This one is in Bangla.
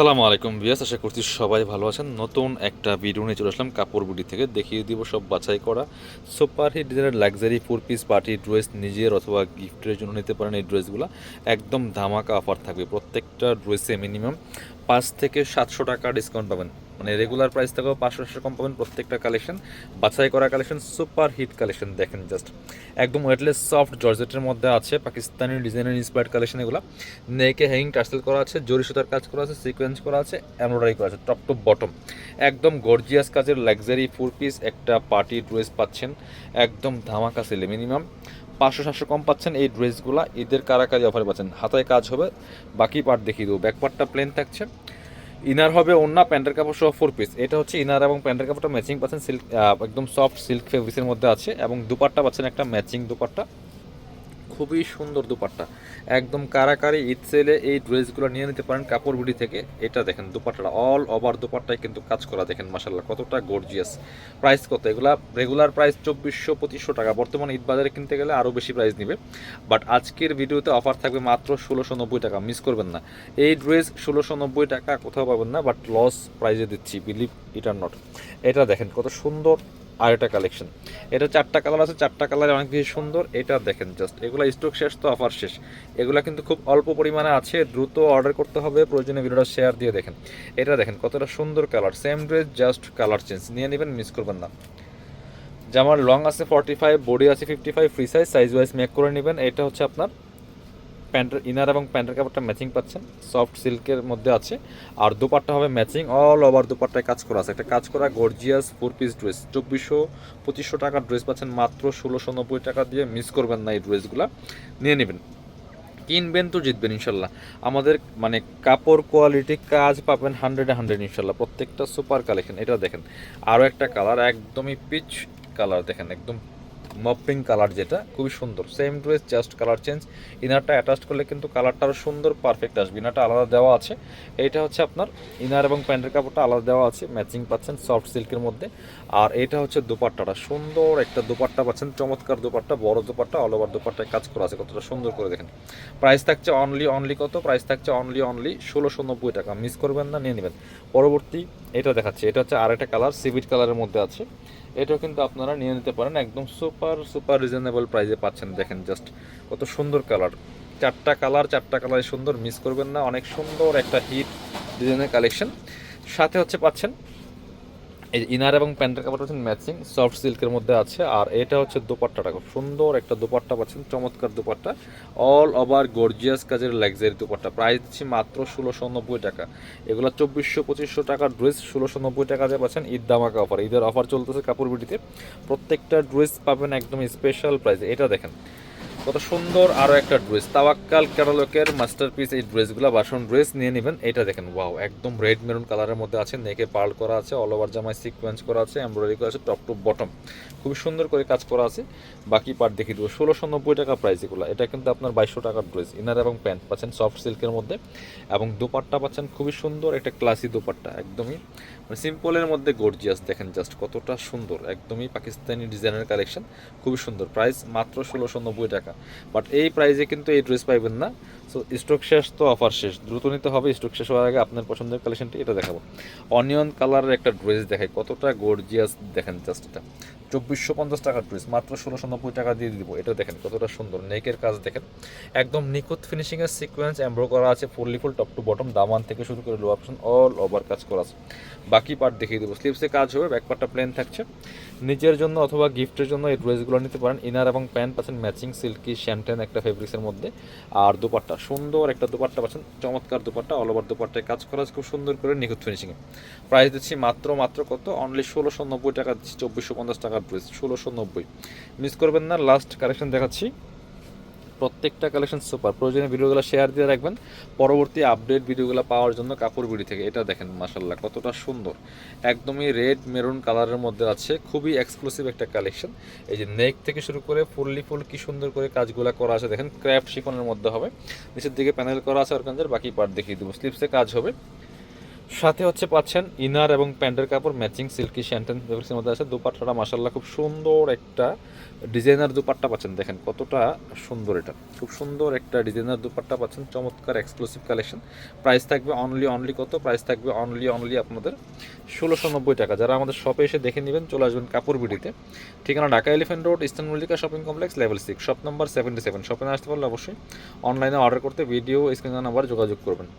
আসসালামু আলাইকুম ভিউয়ার্স, আশা করছি সবাই ভালো আছেন। নতুন একটা ভিডিও নিয়ে চলে আসলাম কাপড় বিডি থেকে। দেখিয়ে দিব সব বাছাই করা সুপার হিট ডিজাইনের লাক্সারি 4 পিস পার্টি ড্রেস, নিজের অথবা গিফটের জন্য নিতে পারেন। এই ড্রেসগুলো একদম ধামাকা অফার থাকবে। প্রত্যেকটা ড্রেসে মিনিমাম 500 থেকে 700 টাকা ডিসকাউন্ট পাবেন। মানে রেগুলার প্রাইস থেকেও 500 কম পাবেন। প্রত্যেকটা কালেকশন বাছাই করা কালেকশন, সুপার হিট কালেকশন। দেখেন জাস্ট একদম ওয়েটলেস সফট জর্জেটের মধ্যে আছে, পাকিস্তানি ডিজাইনের ইন্সপায়ার্ড কালেকশন। এগুলো নেকে হ্যাঙ্গিং টার্সেল করা আছে, জরি সুতার কাজ করা আছে, সিকোয়েন্স করা আছে, এমব্রয়ডারি করা আছে, টপ টু বটম একদম গর্জিয়াস কাজের লাক্সারি 4 পিস একটা পার্টি ড্রেস পাচ্ছেন একদম ধামাকা সেলে। মিনিমাম 500-700 কম পাচ্ছেন এই ড্রেসগুলো। ঈদের কারাকারি অফারে পাচ্ছেন। হাতায় কাজ হবে, বাকি পার্ট দেখিয়ে দেবো। ব্যাক পার্টটা প্লেন থাকছে, ইনার হবে ওন্না প্যান্টের কাপড় সহ 4 পিস। এটা হচ্ছে ইনার এবং প্যান্টের কাপড়টা ম্যাচিং পাচ্ছেন, সিল্ক একদম সফট সিল্ক ফেব্রিক্সের মধ্যে আছে। এবং দুপাট্টা পাচ্ছেন একটা ম্যাচিং দুপাট্টা, খুবই সুন্দর দুপাট্টা। একদম কারাকারি ঈদ সেলে এই ড্রেসগুলো নিয়ে নিতে পারেন কাপড় বিডি থেকে। এটা দেখেন দুপাট্টাটা অল ওভার দুপাট্টায় কিন্তু কাজ করা, দেখেন মাশাল্লাহ কতটা গর্জিয়াস। প্রাইস কত? এগুলা রেগুলার প্রাইস 2400-2500 টাকা। বর্তমানে ঈদ বাজারে কিনতে গেলে আরও বেশি প্রাইস নিবে, বাট আজকের ভিডিওতে অফার থাকবে মাত্র 1690 টাকা। মিস করবেন না। এই ড্রেস 1690 টাকা কোথাও পাবেন না, বাট লস প্রাইসে দিচ্ছি, বিলিভ ইট আর নট। এটা দেখেন কত সুন্দর। আর এটা কালেকশন, এটা 4টা কালার আছে, 4টা কালারে অনেক বেশি সুন্দর। এটা দেখেন জাস্ট, এগুলো স্টক শেষ তো অফার শেষ। এগুলো কিন্তু খুব অল্প পরিমাণে আছে, দ্রুত অর্ডার করতে হবে। প্রয়োজনীয় ভিডিওটা শেয়ার দিয়ে দেখেন। এটা দেখেন কতটা সুন্দর colour, same dress just colour change. নিয়ে নেবেন, মিস করবেন না। জামার লং আছে 45, বডি আছে 55, ফ্রি সাইজ ওয়াইজ মেক করে নেবেন। এটা হচ্ছে আপনার প্যান্টের ইনার এবং প্যান্টের কাপড়টা ম্যাচিং পাচ্ছেন, সফট সিল্কের মধ্যে আছে। আর দুপাট্টা হবে ম্যাচিং, অল ওভার দুপাট্টায় কাজ করা আছে। একটা কাজ করা গর্জিয়াস 4 পিস ড্রেস, 2400-2500 টাকার ড্রেস পাচ্ছেন মাত্র 1690 টাকা দিয়ে। মিস করবেন না, এই ড্রেসগুলো নিয়ে নেবেন। কিনবেন তো জিতবেন ইনশাল্লাহ। আমাদের মানে কাপড় কোয়ালিটি কাজ পাবেন 100-100 ইনশাল্লাহ। প্রত্যেকটা সুপার কালেকশন। এটা দেখেন আরও একটা কালার, একদমই পিচ কালার, দেখেন একদম মপিং কালার, যেটা খুবই সুন্দর। Same dress just colour change. ইনারটা অ্যাটাচ করলে কিন্তু কালারটা আরও সুন্দর পারফেক্ট আসবে। ইনারটা আলাদা দেওয়া আছে। এইটা হচ্ছে আপনার ইনার এবং প্যান্টের কাপড়টা আলাদা দেওয়া আছে, ম্যাচিং পাচ্ছেন সফট সিল্কের মধ্যে। আর এটা হচ্ছে দোপাট্টাটা, সুন্দর একটা দোপাট্টা পাচ্ছেন, চমৎকার দোপাট্টা, বড় দোপাট্টা, অল ওভার দোপাট্টায় কাজ করা আছে, কতটা সুন্দর করে দেখেন। প্রাইস থাকছে অনলি কত? প্রাইস থাকছে অনলি 1690 টাকা। মিস করবেন না, নিয়ে নেবেন। পরবর্তী এটা দেখাচ্ছি, এটা হচ্ছে আরেকটা কালার, সিভিট কালারের মধ্যে আছে। এটাও কিন্তু আপনারা নিয়ে নিতে পারেন, একদম সুপার রিজনেবল প্রাইসে পাচ্ছেন। দেখেন জাস্ট কত সুন্দর কালার, 4টা কালার সুন্দর। মিস করবেন না, অনেক সুন্দর একটা হিট ডিজাইনের কালেকশন। সাথে হচ্ছে পাচ্ছেন এই ইনার এবং প্যান্টের কাপড় পাচ্ছেন ম্যাচিং, সফট সিল্কের মধ্যে আছে। আর এটা হচ্ছে দোপাট্টাটা, খুব সুন্দর একটা দোপাট্টা পাচ্ছেন, চমৎকার দোপাট্টা, অল ওভার গর্জিয়াস কাজের লাক্সারি দোপাট্টা। প্রাইস দিচ্ছি মাত্র 1690 টাকা। এগুলো 2400-2500 টাকার ড্রেস 1690 টাকা দিয়ে পাচ্ছেন ঈদ ধামাকা অফার। ঈদের অফার চলতেছে কাপড় বিটিতে। প্রত্যেকটা ড্রেস পাবেন একদম স্পেশাল প্রাইসে। এটা দেখেন কত সুন্দর আরও একটা ড্রেস, তাওয়াক্কাল ক্যাটালগের মাস্টারপিস। এই ড্রেসগুলো বাসন ড্রেস নিয়ে নেবেন। এটা দেখেন ওয়াও, একদম রেড মেরুন কালারের মধ্যে আছে, নেকে পার্ল করা আছে, অল ওভার জামায় সিকোয়েন্স করা আছে, এমব্রয়ডারি করা আছে, টপ টু বটম খুবই সুন্দর করে কাজ করা আছে। বাকি পার্ট দেখিয়ে দেবো। 1690 টাকা প্রাইস এগুলো। এটা কিন্তু আপনার 2200 টাকার ড্রেস। ইনার এবং প্যান্ট পাচ্ছেন সফট সিল্কের মধ্যে, এবং দোপাট্টা পাচ্ছেন খুবই সুন্দর একটা ক্লাসি দোপাট্টা, একদমই মানে সিম্পলের মধ্যে গর্জিয়াস। দেখেন জাস্ট কতটা সুন্দর, একদমই পাকিস্তানি ডিজাইনের কালেকশন, খুবই সুন্দর। প্রাইস মাত্র 1690 টাকা। বাট এই প্রাইসে কিন্তু এই ড্রেস পাইবেন না। সো স্টক শেষ তো অফার শেষ, দ্রুত নিতে হবে। স্টক শেষ হওয়ার আগে আপনার পছন্দের কালেকশনটি এটা দেখাবো। অনিয়ন কালারের একটা ড্রেস দেখাই, কতটা গর্জিয়াস দেখেন জাস্ট। এটা 2450 টাকার ড্রেস, মাত্র 1690 টাকা দিয়ে দিব। এটা দেখেন কতটা সুন্দর, নেকের কাজ দেখেন একদম নিখুঁত ফিনিশিংয়ের সিকোয়েন্স এমব্রো করা আছে, fully full top to bottom, দামান থেকে শুরু করে লো অপশন অল ওভার কাজ করা আছে। বাকি পার্ট দেখিয়ে দেবো। স্লিভসে কাজ হবে, ব্যাক পার্টটা প্লেন থাকছে। নিজের জন্য অথবা গিফটের জন্য এই ড্রেসগুলো নিতে পারেন। ইনার এবং প্যান্ট পাচ্ছেন ম্যাচিং সিল্কি শ্যামটেন একটা ফেব্রিক্সের মধ্যে। আর দুপাট্টা, সুন্দর একটা দুপাট্টা পাচ্ছেন, চমৎকার দুপাট্টা, অল ওভার দুপাট্টায় কাজ করা আছে খুব সুন্দর করে নিখুঁত ফিনিশিংয়ে। প্রাইস দিচ্ছি মাত্র কত? অনলি 1690 টাকা দিচ্ছি। 2450 টাকার ড্রেস 1690। মিস করবেন না। লাস্ট কালেকশন দেখাচ্ছি, প্রত্যেকটা কালেকশন সুপার। প্রয়োজনীয় ভিডিওগুলো শেয়ার দিয়ে রাখবেন পরবর্তী আপডেট ভিডিওগুলো পাওয়ার জন্য কাপড় বিডি থেকে। এটা দেখেন মাশাল্লাহ কতটা সুন্দর, একদমই রেড মেরুন কালারের মধ্যে আছে, খুবই এক্সক্লুসিভ একটা কালেকশন। এই যে নেক থেকে শুরু করে ফুললি ফুল কি সুন্দর করে কাজগুলো করা আছে, দেখেন ক্র্যাফট শিফনের মধ্যে হবে। নিচের দিকে প্যানেল করা আছে অর্গানজার। বাকি পার্ট দেখিয়ে দেবো। স্লিপসে কাজ হবে, সাথে হচ্ছে পাচ্ছেন ইনার এবং প্যান্টের কাপড় ম্যাচিং সিল্কি শ্যান্টেন ফেব্রিক্সের মধ্যে আছে। দুপাট্টাটা মাশাআল্লাহ খুব সুন্দর একটা ডিজাইনার দুপাট্টা পাচ্ছেন, দেখেন কতটা সুন্দর, এটা খুব সুন্দর একটা ডিজাইনার দুপাট্টা পাচ্ছেন, চমৎকার এক্সক্লুসিভ কালেকশন। প্রাইস থাকবে অনলি কত, প্রাইস থাকবে অনলি আপনাদের 1690 টাকা। যারা আমাদের শপে এসে দেখে নেবেন চলে আসবেন কাপড় বিডিতে, ঠিকানা Dhaka elephant road eastern Mallika shopping complex level 6 shop number 77। শপে না আসতে পারলে অবশ্যই অনলাইনে অর্ডার করতে ভিডিও স্ক্রিন নাম্বার যোগাযোগ করবেন।